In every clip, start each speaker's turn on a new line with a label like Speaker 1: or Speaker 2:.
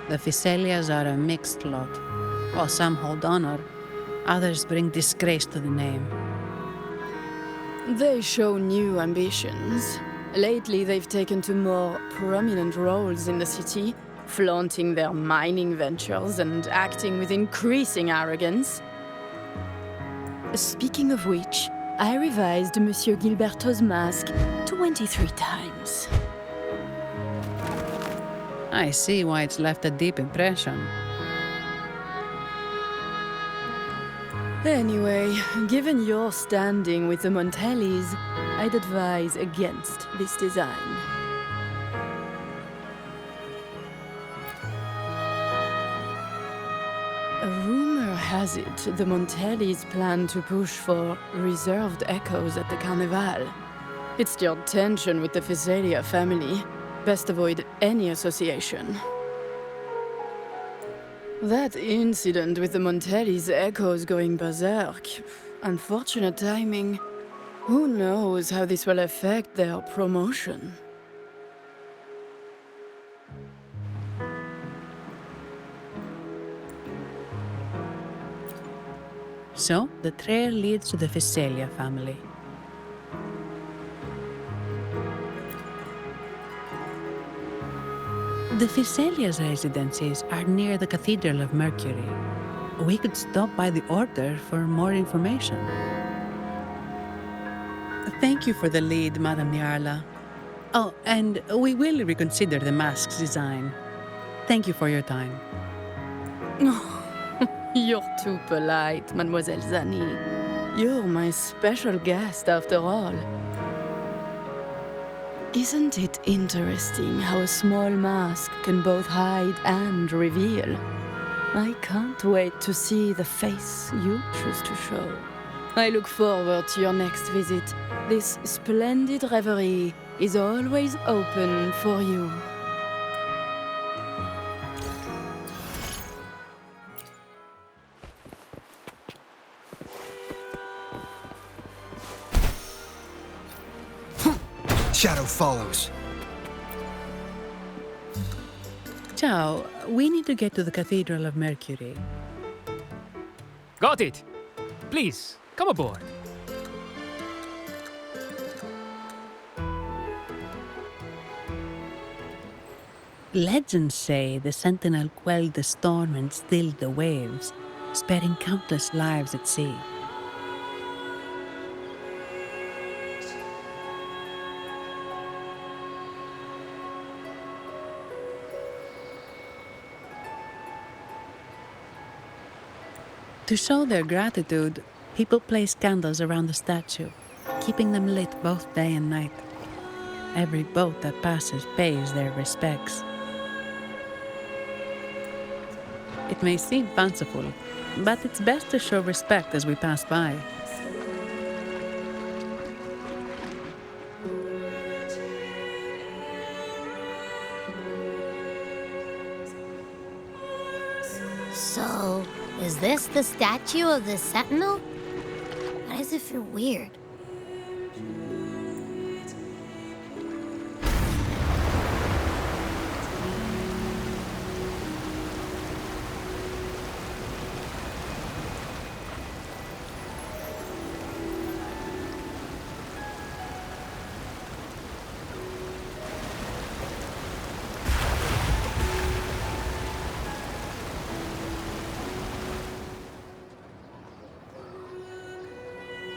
Speaker 1: The Phycelias are a mixed lot. While some hold honor, others bring disgrace to the name.
Speaker 2: They show new ambitions. Lately, they've taken to more prominent roles in the city, flaunting their mining ventures and acting with increasing arrogance. Speaking of which, I revised Monsieur Gilberto's mask 23 times.
Speaker 1: I see why it's left a deep impression.
Speaker 2: Anyway, given your standing with the Montellis, I'd advise against this design. A rumor has it the Montellis plan to push for reserved echoes at the Carnival. It's stirred tension with the Physalia family. Best avoid any association. That incident with the Montellis' echoes going berserk. Unfortunate timing. Who knows how this will affect their promotion?
Speaker 1: So, the trail leads to the Physalia family. The Physalia's residences are near the Cathedral of Mercury. We could stop by the Order for more information. Thank you for the lead, Madame Niarla. Oh, and we will reconsider the mask's design. Thank you for your time.
Speaker 2: You're too polite, Mademoiselle Zani. You're my special guest, after all. Isn't it interesting how a small mask can both hide and reveal? I can't wait to see the face you choose to show. I look forward to your next visit. This splendid reverie is always open for you.
Speaker 3: Shadow follows.
Speaker 1: Ciao, we need to get to the Cathedral of Mercury.
Speaker 4: Got it! Please, come aboard.
Speaker 1: Legends say the sentinel quelled the storm and stilled the waves, sparing countless lives at sea. To show their gratitude, people place candles around the statue, keeping them lit both day and night. Every boat that passes pays their respects. It may seem fanciful, but it's best to show respect as we pass by.
Speaker 5: So, is this the statue of the Sentinel? Why does it feel weird?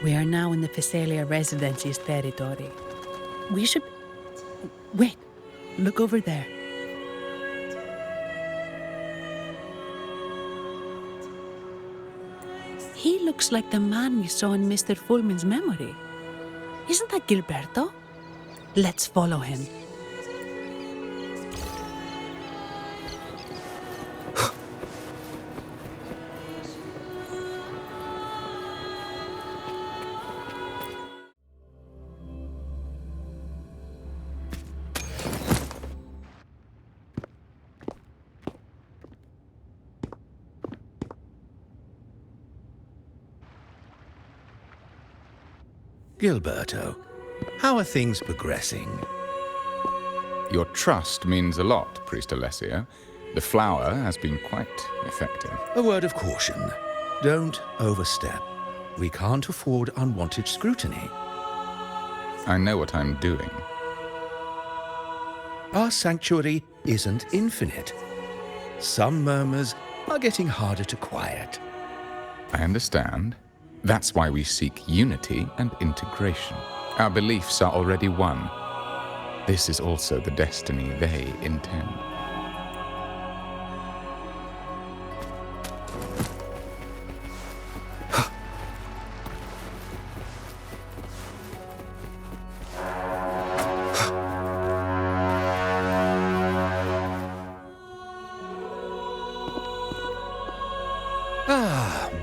Speaker 1: We are now in the Physalia Residency's territory. We should... Wait, look over there. He looks like the man we saw in Mr. Fulmin's memory. Isn't that Gilberto? Let's follow him.
Speaker 6: Gilberto, how are things progressing?
Speaker 7: Your trust means a lot, Priest Alessio. The flower has been quite effective.
Speaker 6: A word of caution. Don't overstep. We can't afford unwanted scrutiny.
Speaker 7: I know what I'm doing.
Speaker 6: Our sanctuary isn't infinite. Some murmurs are getting harder to quiet.
Speaker 7: I understand. That's why we seek unity and integration. Our beliefs are already one. This is also the destiny they intend.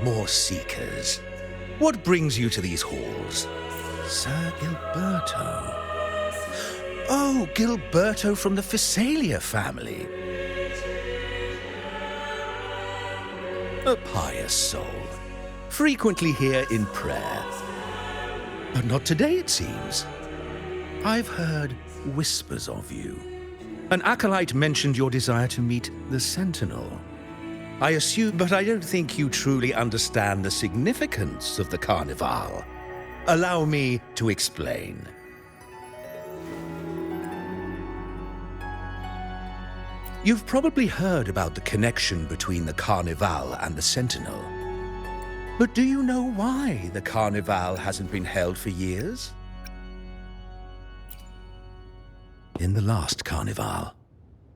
Speaker 6: More seekers. What brings you to these halls? Sir Gilberto. Oh, Gilberto from the Phasalia family. A pious soul. Frequently here in prayer. But not today, it seems. I've heard whispers of you. An acolyte mentioned your desire to meet the Sentinel. I assume, but I don't think you truly understand the significance of the Carnival. Allow me to explain. You've probably heard about the connection between the Carnival and the Sentinel. But do you know why the Carnival hasn't been held for years? In the last Carnival,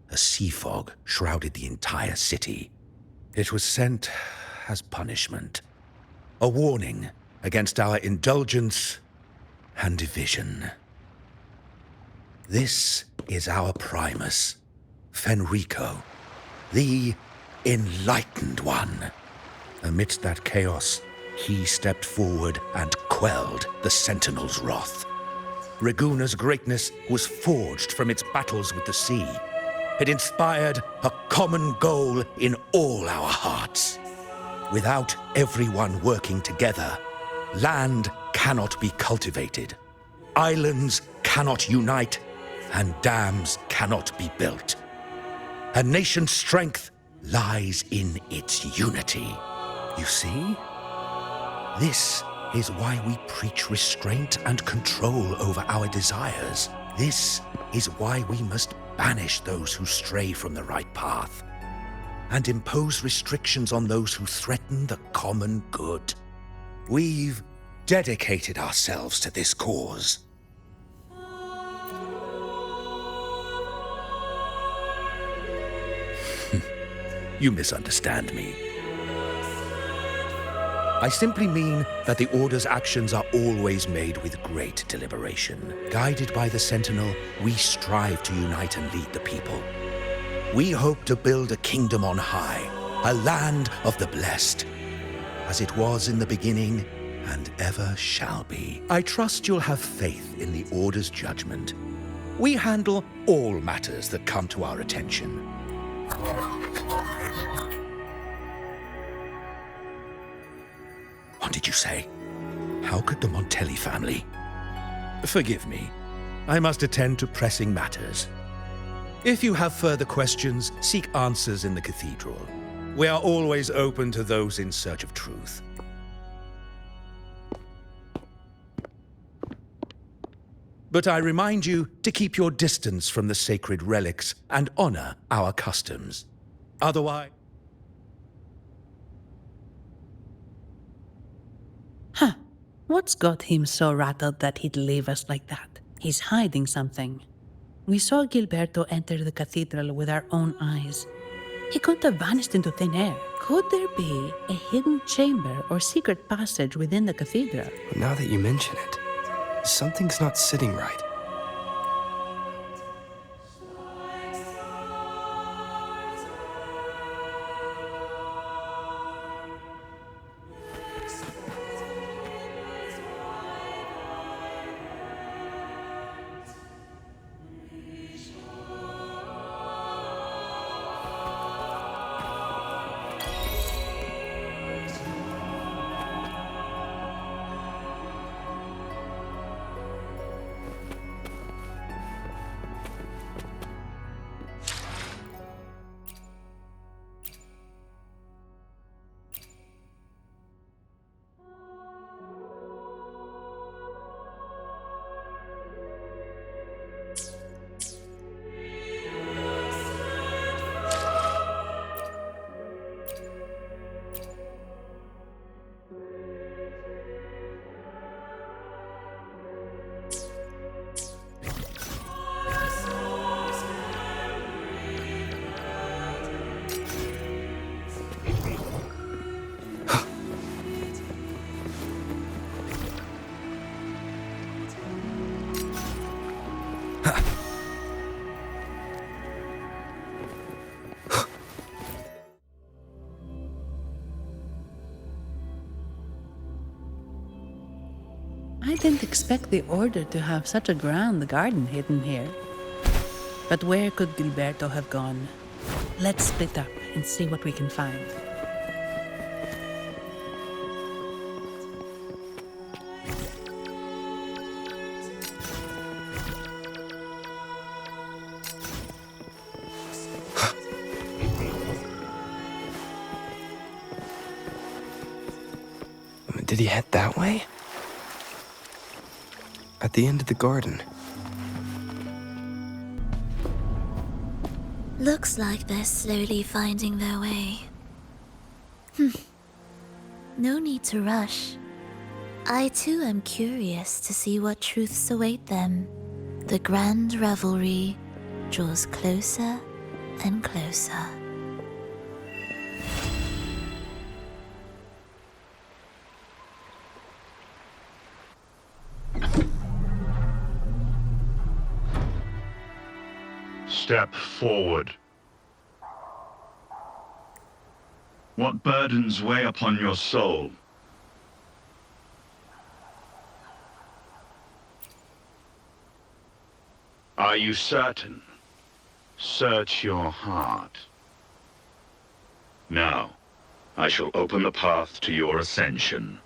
Speaker 6: a sea fog shrouded the entire city. It was sent as punishment, a warning against our indulgence and division. This is our Primus, Fenrico, the Enlightened One. Amidst that chaos, he stepped forward and quelled the Sentinel's wrath. Raguna's greatness was forged from its battles with the sea. It inspired a common goal in all our hearts. Without everyone working together, land cannot be cultivated, islands cannot unite, and dams cannot be built. A nation's strength lies in its unity. You see? This is why we preach restraint and control over our desires. This is why we must banish those who stray from the right path and impose restrictions on those who threaten the common good. We've dedicated ourselves to this cause. You misunderstand me. I simply mean that the Order's actions are always made with great deliberation. Guided by the Sentinel, we strive to unite and lead the people. We hope to build a kingdom on high, a land of the blessed, as it was in the beginning and ever shall be. I trust you'll have faith in the Order's judgment. We handle all matters that come to our attention. What did you say? How could the Montelli family? Forgive me. I must attend to pressing matters. If you have further questions, seek answers in the cathedral. We are always open to those in search of truth. But I remind you to keep your distance from the sacred relics and honor our customs. Otherwise...
Speaker 1: Huh. What's got him so rattled that he'd leave us like that? He's hiding something. We saw Gilberto enter the cathedral with our own eyes. He couldn't have vanished into thin air. Could there be a hidden chamber or secret passage within the cathedral?
Speaker 8: Now that you mention it, something's not sitting right.
Speaker 1: I didn't expect the Order to have such a grand garden hidden here. But where could Gilberto have gone? Let's split up and see what we can find.
Speaker 8: Did he head that way? At the end of the garden.
Speaker 9: Looks like they're slowly finding their way. No need to rush. I too am curious to see what truths await them. The grand revelry draws closer and closer.
Speaker 10: Step forward. What burdens weigh upon your soul? Are you certain? Search your heart. Now, I shall open the path to your ascension.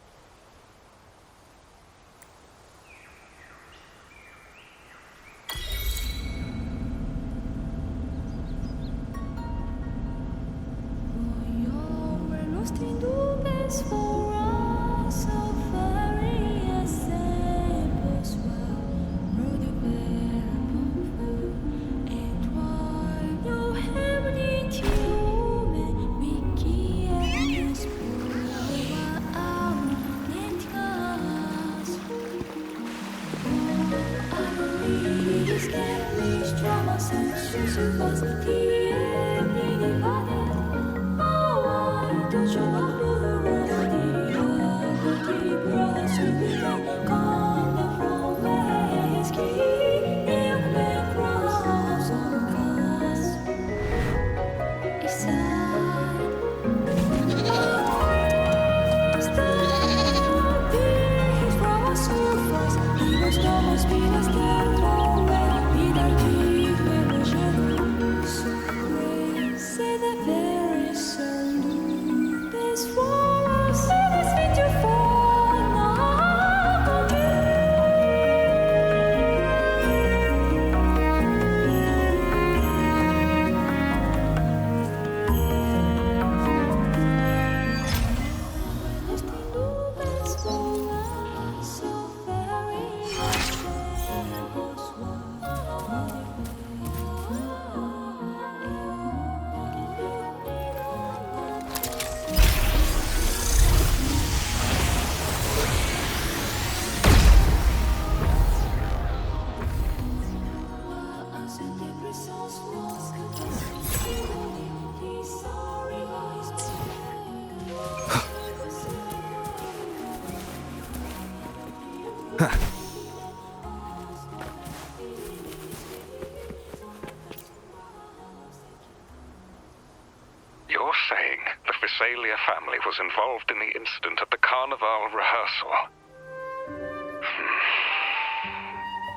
Speaker 11: You're saying the Visalia family was involved in the incident at the Carnival rehearsal?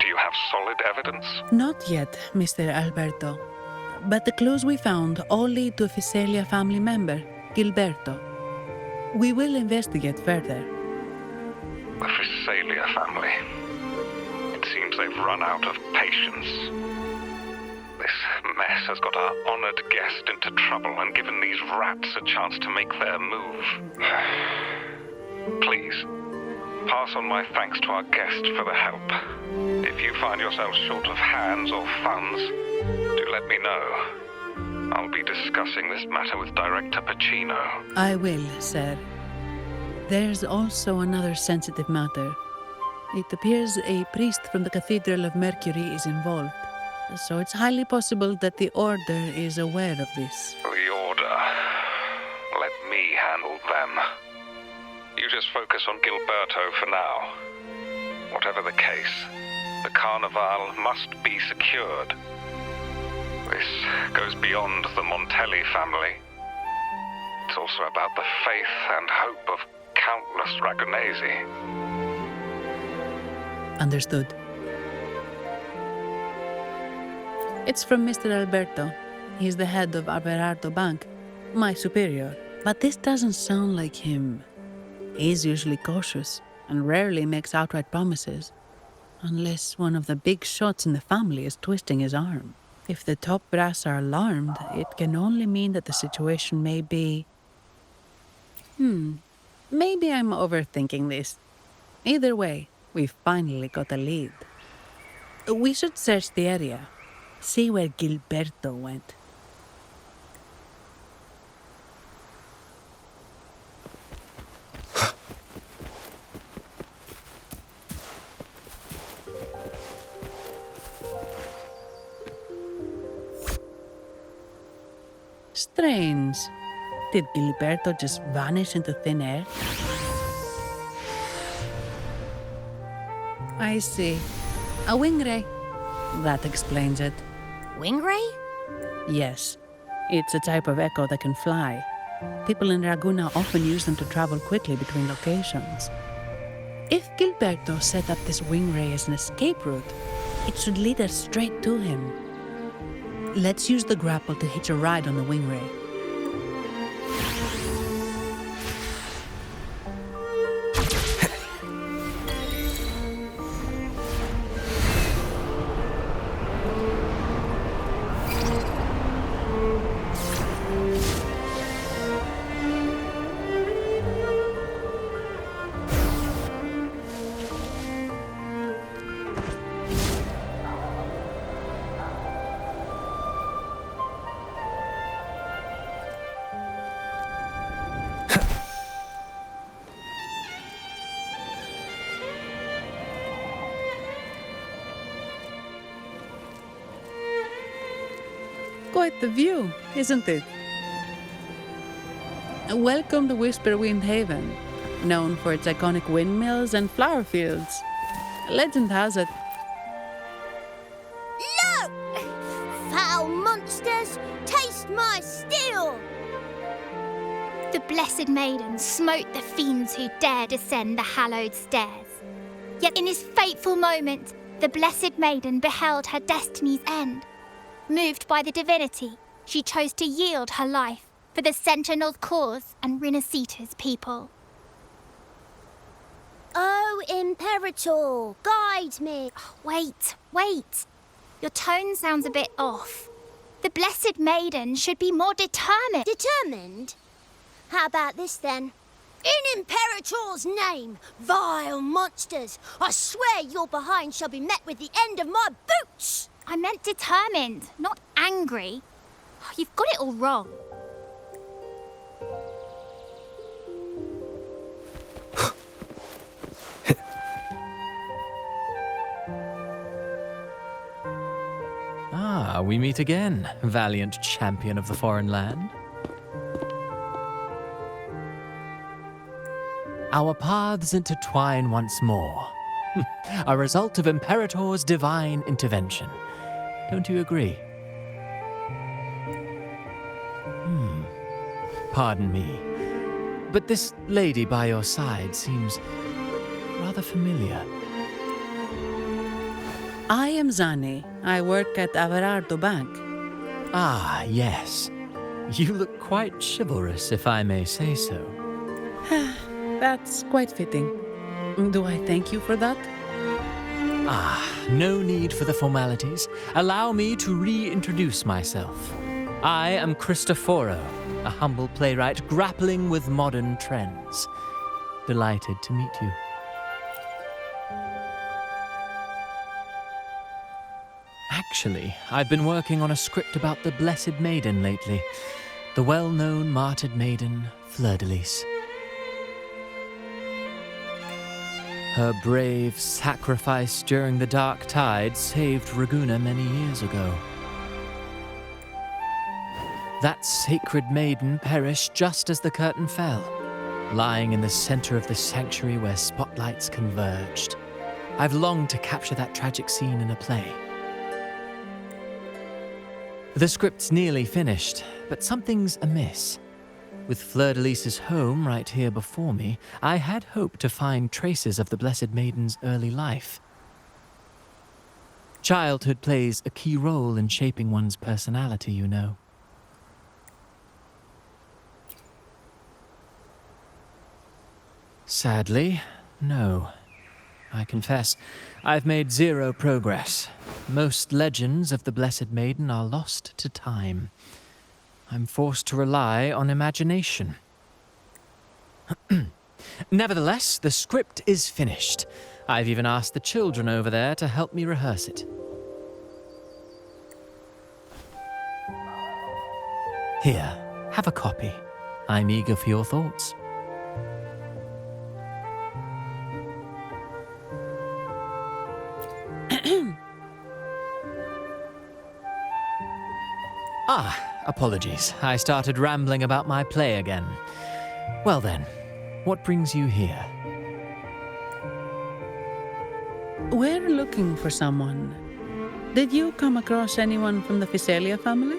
Speaker 11: Do you have solid evidence?
Speaker 1: Not yet, Mr. Alberto. But the clues we found all lead to a Visalia family member, Gilberto. We will investigate further.
Speaker 11: The Visalia family. It seems they've run out of patience. This mess has got our honored guest into trouble and given these rats a chance to make their move. Please, pass on my thanks to our guest for the help. If you find yourself short of hands or funds, do let me know. I'll be discussing this matter with Director Pacino.
Speaker 1: I will, sir. There's also another sensitive matter. It appears a priest from the Cathedral of Mercury is involved. So it's highly possible that the Order is aware of this.
Speaker 11: The Order. Let me handle them. You just focus on Gilberto for now. Whatever the case, the Carnival must be secured. This goes beyond the Montelli family. It's also about the faith and hope of countless Ragonesi.
Speaker 1: Understood. It's from Mr. Alberto. He's the head of Averardo Bank, my superior. But this doesn't sound like him. He's usually cautious and rarely makes outright promises, unless one of the big shots in the family is twisting his arm. If the top brass are alarmed, it can only mean that the situation may be... Maybe I'm overthinking this. Either way, we've finally got a lead. We should search the area, see where Gilberto went. Strange. Did Gilberto just vanish into thin air? I see. A wingray. That explains it.
Speaker 5: Wingray?
Speaker 1: Yes. It's a type of echo that can fly. People in Raguna often use them to travel quickly between locations. If Gilberto set up this wingray as an escape route, it should lead us straight to him. Let's use the grapple to hitch a ride on the wingray. Quite the view, isn't it? Welcome to Whisperwind Haven, known for its iconic windmills and flower fields. Legend has it.
Speaker 5: Look! Foul monsters, taste my steel!
Speaker 12: The Blessed Maiden smote the fiends who dare descend the hallowed stairs. Yet in this fateful moment, the Blessed Maiden beheld her destiny's end. Moved by the divinity, she chose to yield her life for the Sentinel's cause and Rinasita's people.
Speaker 5: Oh, Imperator, guide me.
Speaker 12: Wait. Your tone sounds a bit off. The Blessed Maiden should be more determined.
Speaker 5: Determined? How about this then? In Imperator's name, vile monsters, I swear your behind shall be met with the end of my boots!
Speaker 12: I meant determined, not angry. You've got it all wrong.
Speaker 4: We meet again, valiant champion of the foreign land. Our paths intertwine once more. A result of Imperator's divine intervention. Don't you agree? Pardon me, but this lady by your side seems rather familiar.
Speaker 1: I am Zani. I work at Averardo Bank.
Speaker 4: Ah, yes. You look quite chivalrous, if I may say so.
Speaker 1: That's quite fitting. Do I thank you for that?
Speaker 4: No need for the formalities. Allow me to reintroduce myself. I am Cristoforo, a humble playwright grappling with modern trends. Delighted to meet you. Actually, I've been working on a script about the Blessed Maiden lately. The well-known martyred maiden, Fleur-de-Lis. Her brave sacrifice during the Dark Tide saved Raguna many years ago. That sacred maiden perished just as the curtain fell, lying in the center of the sanctuary where spotlights converged. I've longed to capture that tragic scene in a play. The script's nearly finished, but something's amiss. With Fleur-de-Lis's home right here before me, I had hoped to find traces of the Blessed Maiden's early life. Childhood plays a key role in shaping one's personality, you know. Sadly, no. I confess, I've made zero progress. Most legends of the Blessed Maiden are lost to time. I'm forced to rely on imagination. Nevertheless, the script is finished. I've even asked the children over there to help me rehearse it. Here, have a copy. I'm eager for your thoughts. Apologies. I started rambling about my play again. Well then, what brings you here?
Speaker 1: We're looking for someone. Did you come across anyone from the Physalia family?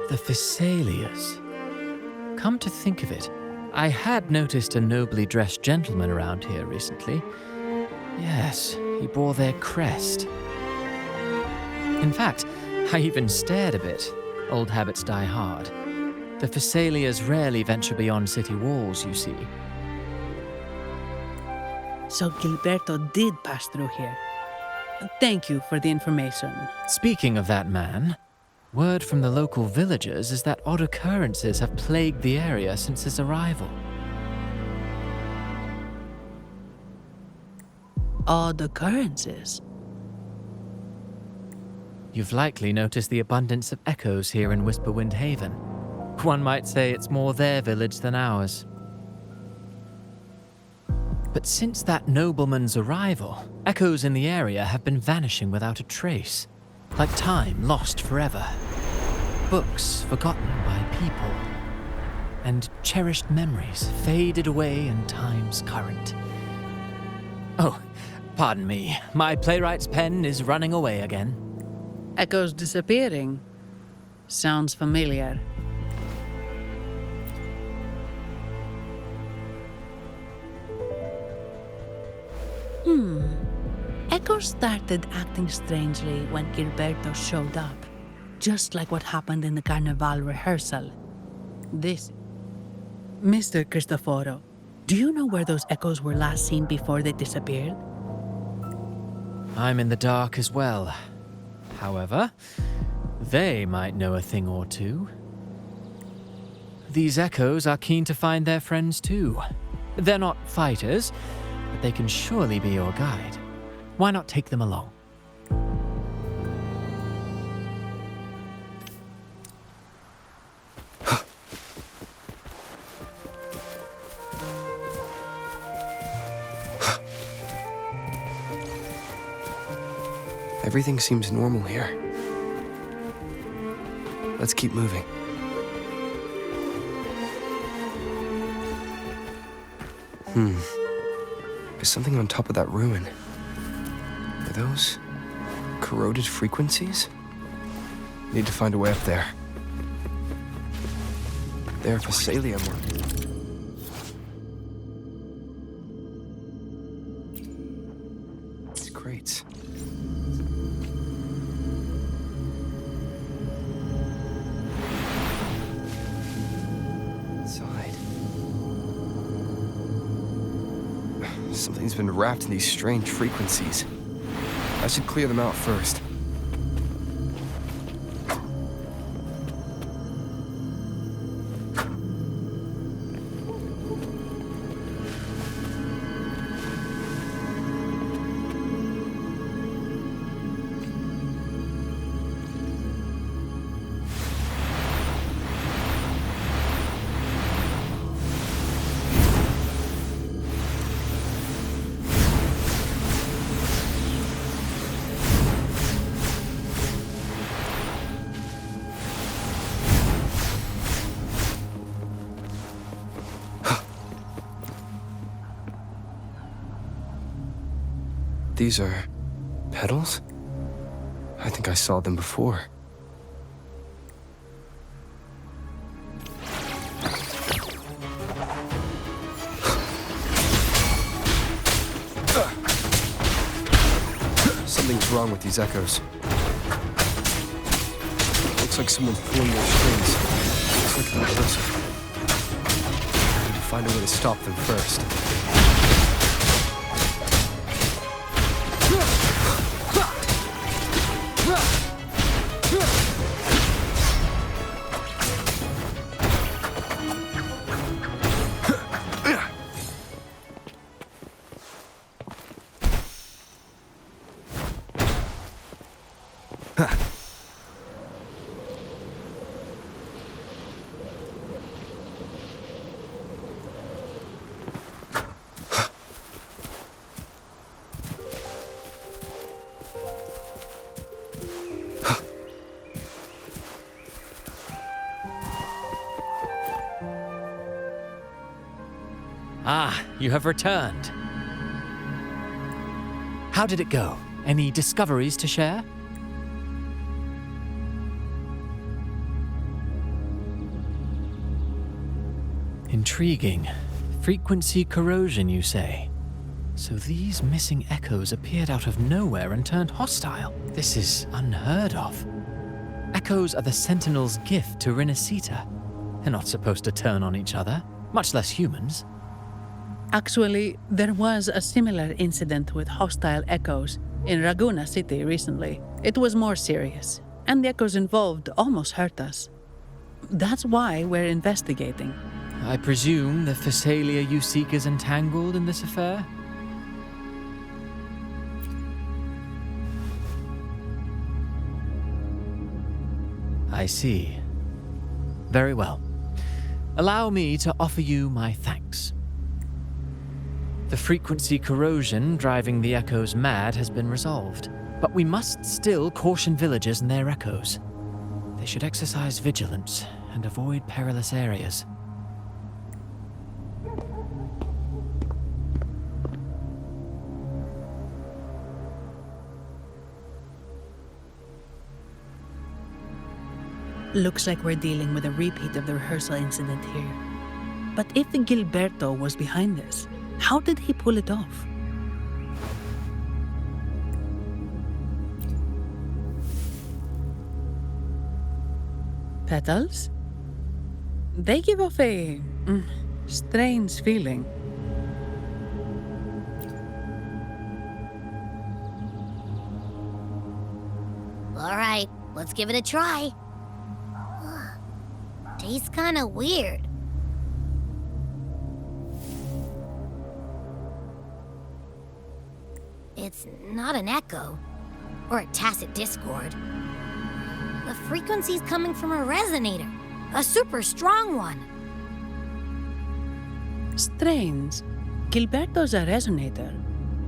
Speaker 4: The Physalias. Come to think of it, I had noticed a nobly dressed gentleman around here recently. Yes, he bore their crest. In fact, I even stared a bit. Old habits die hard. The Physalias rarely venture beyond city walls, you see.
Speaker 1: So Gilberto did pass through here. Thank you for the information.
Speaker 4: Speaking of that man, word from the local villagers is that odd occurrences have plagued the area since his arrival.
Speaker 1: Odd occurrences?
Speaker 4: You've likely noticed the abundance of echoes here in Whisperwind Haven. One might say it's more their village than ours. But since that nobleman's arrival, echoes in the area have been vanishing without a trace, like time lost forever. Books forgotten by people, and cherished memories faded away in time's current. Oh, pardon me, my playwright's pen is running away again.
Speaker 1: Echoes disappearing. Sounds familiar. Echoes started acting strangely when Gilberto showed up. Just like what happened in the Carnival rehearsal. Mr. Cristoforo, do you know where those echoes were last seen before they disappeared?
Speaker 4: I'm in the dark as well. However, they might know a thing or two. These echoes are keen to find their friends too. They're not fighters, but they can surely be your guide. Why not take them along?
Speaker 8: Everything seems normal here. Let's keep moving. There's something on top of that ruin. Are those corroded frequencies? Need to find a way up there. They're Physalia marked. These crates. Inside. Something's been wrapped in these strange frequencies. I should clear them out first. These are petals? I think I saw them before. Something's wrong with these echoes. Looks like someone's pulling their strings. Looks like a rehearsal. I need to find a way to stop them first.
Speaker 4: Ah, you have returned. How did it go? Any discoveries to share? Intriguing. Frequency corrosion, you say? So these missing echoes appeared out of nowhere and turned hostile. This is unheard of. Echoes are the Sentinel's gift to Rinasita. They're not supposed to turn on each other, much less humans.
Speaker 1: Actually, there was a similar incident with hostile echoes in Raguna City recently. It was more serious, and the echoes involved almost hurt us. That's why we're investigating.
Speaker 4: I presume the Phasalia you seek is entangled in this affair? I see. Very well. Allow me to offer you my thanks. The frequency corrosion driving the echoes mad has been resolved, but we must still caution villagers and their echoes. They should exercise vigilance and avoid perilous areas.
Speaker 1: Looks like we're dealing with a repeat of the rehearsal incident here. But if Gilberto was behind this, how did he pull it off? Petals? They give off a strange feeling.
Speaker 5: All right, let's give it a try. Tastes kind of weird. It's not an echo, or a tacit discord. The frequency's coming from a resonator, a super strong one.
Speaker 1: Strange. Gilberto's a resonator,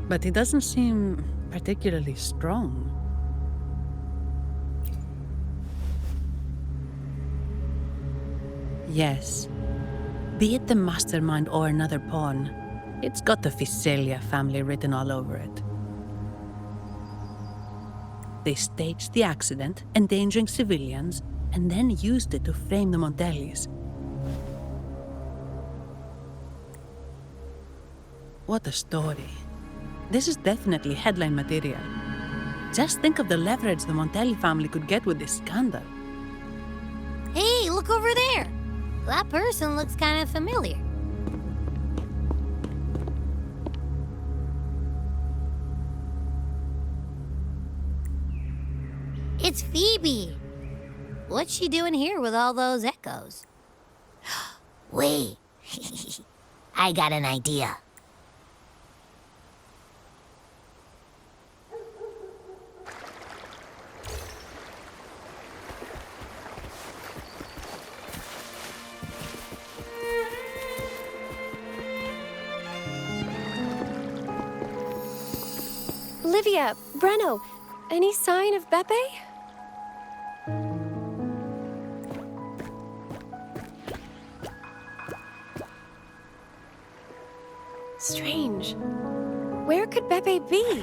Speaker 1: but he doesn't seem particularly strong. Yes. Be it the mastermind or another pawn, it's got the Phasalia family written all over it. They staged the accident, endangering civilians, and then used it to frame the Montellis. What a story. This is definitely headline material. Just think of the leverage the Montelli family could get with this scandal.
Speaker 5: Hey, look over there! That person looks kind of familiar. It's Phoebe. What's she doing here with all those echoes? Wait, I got an idea.
Speaker 13: Olivia, Breno, any sign of Beppe? Strange. Where could Beppe be?